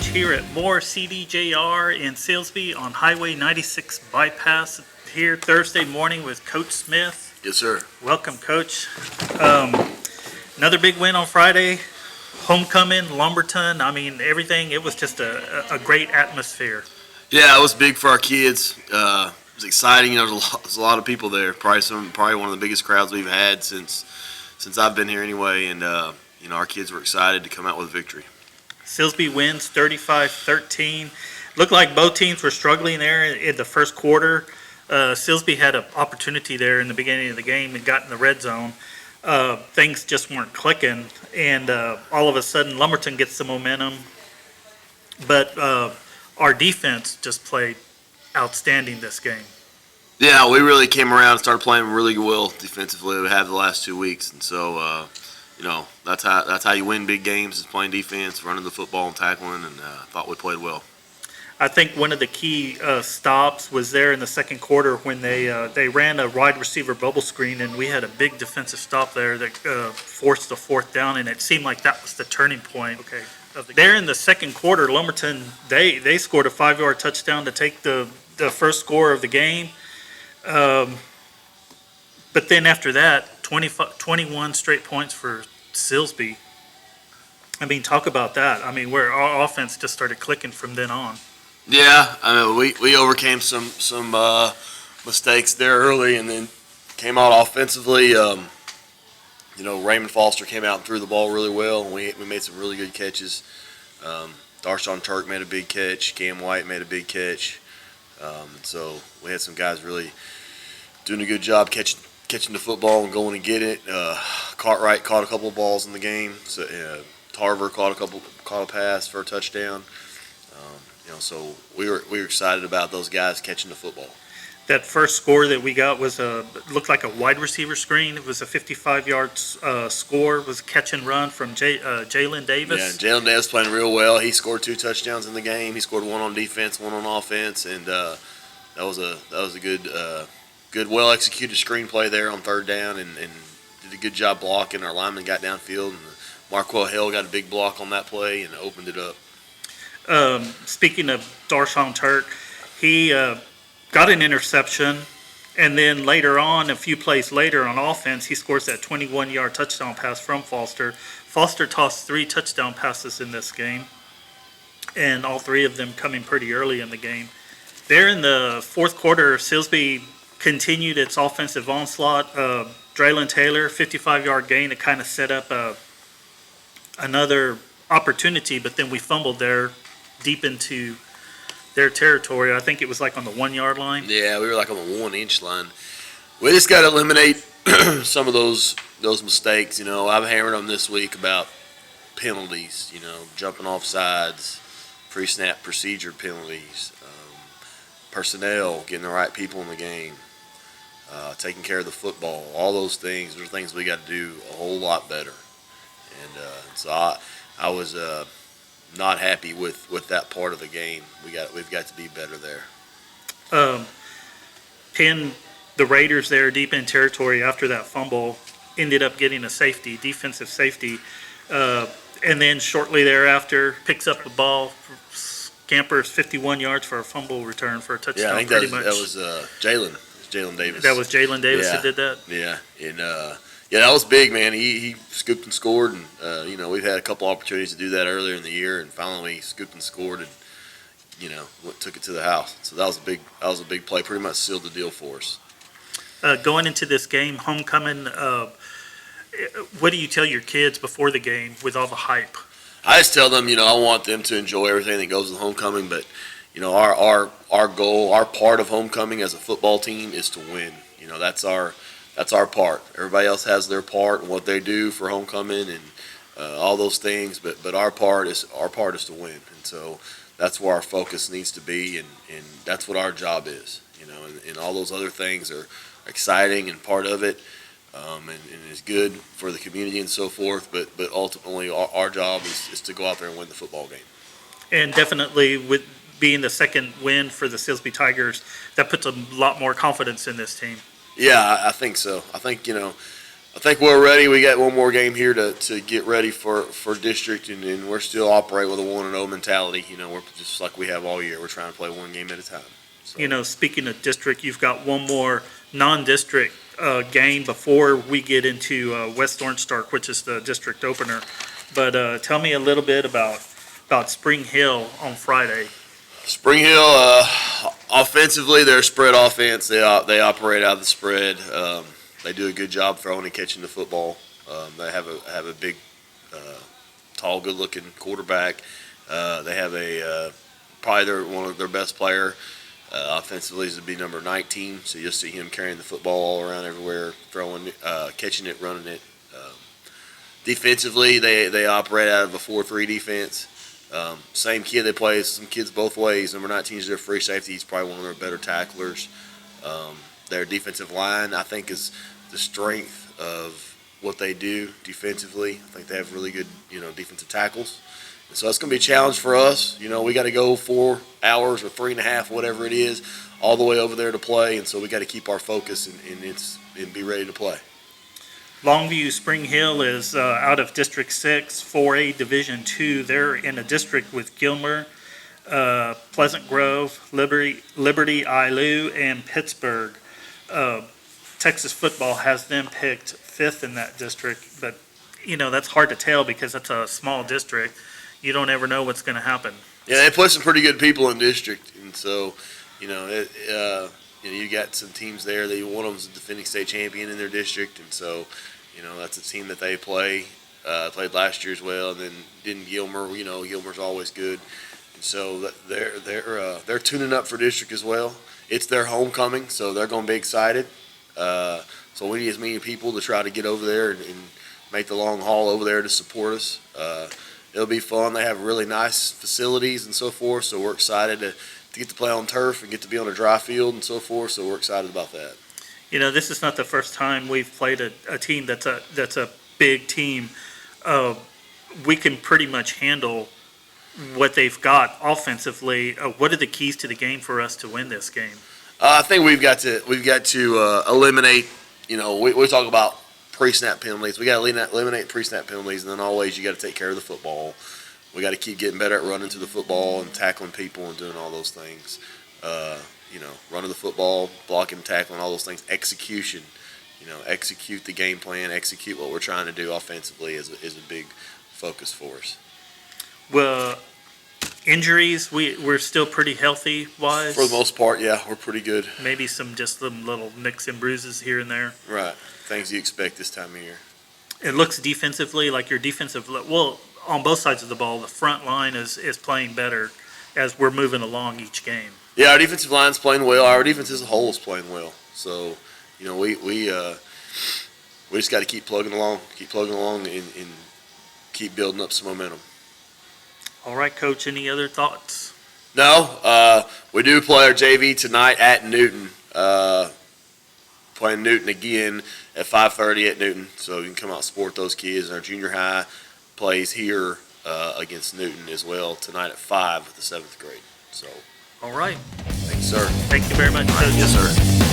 here at Moore CDJR in Silsbee on Highway 96 bypass here Thursday morning with Coach Smith. Yes, sir. Welcome, Coach. Another big win on Friday. Homecoming, Lumberton. I mean, everything. It was just a great atmosphere. Yeah, it was big for our kids. It was exciting. There was a lot of people there. Probably one of the biggest crowds we've had since I've been here anyway. And our kids were excited to come out with a victory. Silsbee wins 35-13. Looked like both teams were struggling there in the first quarter. Silsbee had an opportunity there in the beginning of the game and got in the red zone. Things just weren't clicking, and all of a sudden Lumberton gets the momentum. But our defense just played outstanding this game. Yeah, we really came around and started playing really well defensively. We have the last 2 weeks, and so that's how you win big games is playing defense, running the football and tackling, and I thought we played well. I think one of the key stops was there in the second quarter when they ran a wide receiver bubble screen, and we had a big defensive stop there that forced the fourth down, and it seemed like that was the turning point. Okay, there in the second quarter, Lumberton they scored a 5-yard touchdown to take the first score of the game, but then after that, 21 straight points for Silsbee. I mean, talk about that. I mean, where our offense just started clicking from then on. Yeah, I mean, we overcame some mistakes there early, and then came out offensively. Raymond Foster came out and threw the ball really well, and we made some really good catches. Darshawn Turk made a big catch. Cam White made a big catch. So we had some guys really doing a good job catching the football and going to get it. Cartwright caught a couple of balls in the game. So Tarver caught a pass for a touchdown. So we were excited about those guys catching the football. That first score that we got was looked like a wide receiver screen. It was a 55-yard score. It was a catch and run from Jalen Davis. Yeah, Jalen Davis playing real well. He scored 2 touchdowns in the game. He scored 1 on defense, 1 on offense, and that was a good, well executed screenplay there on third down, and did a good job blocking. Our lineman got downfield, and Marquell Hill got a big block on that play and opened it up. Speaking of Darshawn Turk, he got an interception, and then later on, a few plays later on offense, he scores that 21-yard touchdown pass from Foster. Foster tossed 3 touchdown passes in this game, and all 3 of them coming pretty early in the game. There in the fourth quarter, Silsbee continued its offensive onslaught. Draylon Taylor, 55-yard gain to kind of set up another opportunity, but then we fumbled there deep into their territory. I think it was like on the 1-yard line. Yeah, we were like on the 1-inch line. We just got to eliminate some of those mistakes. I've hammered them this week about penalties. Jumping off sides, pre-snap procedure penalties, personnel, getting the right people in the game, taking care of the football. All those things are things we got to do a whole lot better. And so I was not happy with that part of the game. We've got to be better there. Pinned the Raiders there deep in territory after that fumble, ended up getting a safety, defensive safety, and then shortly thereafter picks up the ball, scampers 51 yards for a fumble return for a touchdown. Yeah, I think that was Jalen Davis. That was Jalen Davis that did that? Yeah, and that was big, man. He scooped and scored, and we've had a couple opportunities to do that earlier in the year, and finally he scooped and scored, and took it to the house. So that was a big play. Pretty much sealed the deal for us. Going into this game, homecoming, what do you tell your kids before the game with all the hype? I just tell them, I want them to enjoy everything that goes with homecoming, but our goal, our part of homecoming as a football team is to win. That's our part. Everybody else has their part and what they do for homecoming and all those things, but our part is to win, and so that's where our focus needs to be, and that's what our job is. And all those other things are exciting and part of it, and is good for the community and so forth. But ultimately, our job is to go out there and win the football game. And definitely with being the second win for the Silsbee Tigers, that puts a lot more confidence in this team. Yeah, I think so. I think I think we're ready. We got one more game here to get ready for district, and we're still operating with a 1-0 mentality. We're just like we have all year. We're trying to play one game at a time. So. Speaking of district, you've got one more non-district game before we get into West Orange Stark, which is the district opener. But tell me a little bit about Spring Hill on Friday. Spring Hill, offensively, they're a spread offense. They operate out of the spread. They do a good job throwing and catching the football. They have a big, tall, good-looking quarterback. They have probably one of their best player offensively is to be number 19. So you'll see him carrying the football all around everywhere, throwing, catching it, running it. Defensively, they operate out of a 4-3 defense. Same kid, they play some kids both ways. Number 19 is their free safety. He's probably one of their better tacklers. Their defensive line, I think, is the strength of what they do defensively. I think they have really good, defensive tackles. And so it's going to be a challenge for us. We got to go 4 hours or 3.5, whatever it is, all the way over there to play. And so we got to keep our focus and be ready to play. Longview Spring Hill is out of District 6, 4A Division 2. They're in a district with Gilmer, Pleasant Grove, Liberty, Ilou, and Pittsburgh. Texas football has them picked 5th in that district, but that's hard to tell because it's a small district. You don't ever know what's going to happen. Yeah, they play some pretty good people in district, and so you got some teams there. One of them's a defending state champion in their district, and so that's a team that they played last year as well. And then Gilmer, Gilmer's always good, and so they're tuning up for district as well. It's their homecoming, so they're going to be excited. So we need as many people to try to get over there and make the long haul over there to support us. It'll be fun. They have really nice facilities and so forth, so we're excited to get to play on turf and get to be on a dry field and so forth, so we're excited about that. This is not the first time we've played a team that's a big team. We can pretty much handle what they've got offensively. What are the keys to the game for us to win this game? I think we've got to eliminate. We talk about pre-snap penalties. We got to eliminate pre-snap penalties, and then always you got to take care of the football. We got to keep getting better at running to the football and tackling people and doing all those things. Running the football, blocking, tackling, all those things. Execution. Execute the game plan. Execute what we're trying to do offensively is a big focus for us. Well, injuries, we're still pretty healthy wise. For the most part, yeah, we're pretty good. Maybe some little nicks and bruises here and there. Right, things you expect this time of year. It looks defensively like your defensive. Well, on both sides of the ball, the front line is playing better as we're moving along each game. Yeah, our defensive line's playing well. Our defense as a whole is playing well. So, we just got to keep plugging along, and keep building up some momentum. All right, Coach, any other thoughts? No, we do play our JV tonight at Newton. Playing Newton again at 5:30 at Newton, so you can come out and support those kids. Our junior high plays here against Newton as well tonight at 5 with the 7th grade. So, all right. thanks, sir. Thank you very much, Coach. Yes, sir.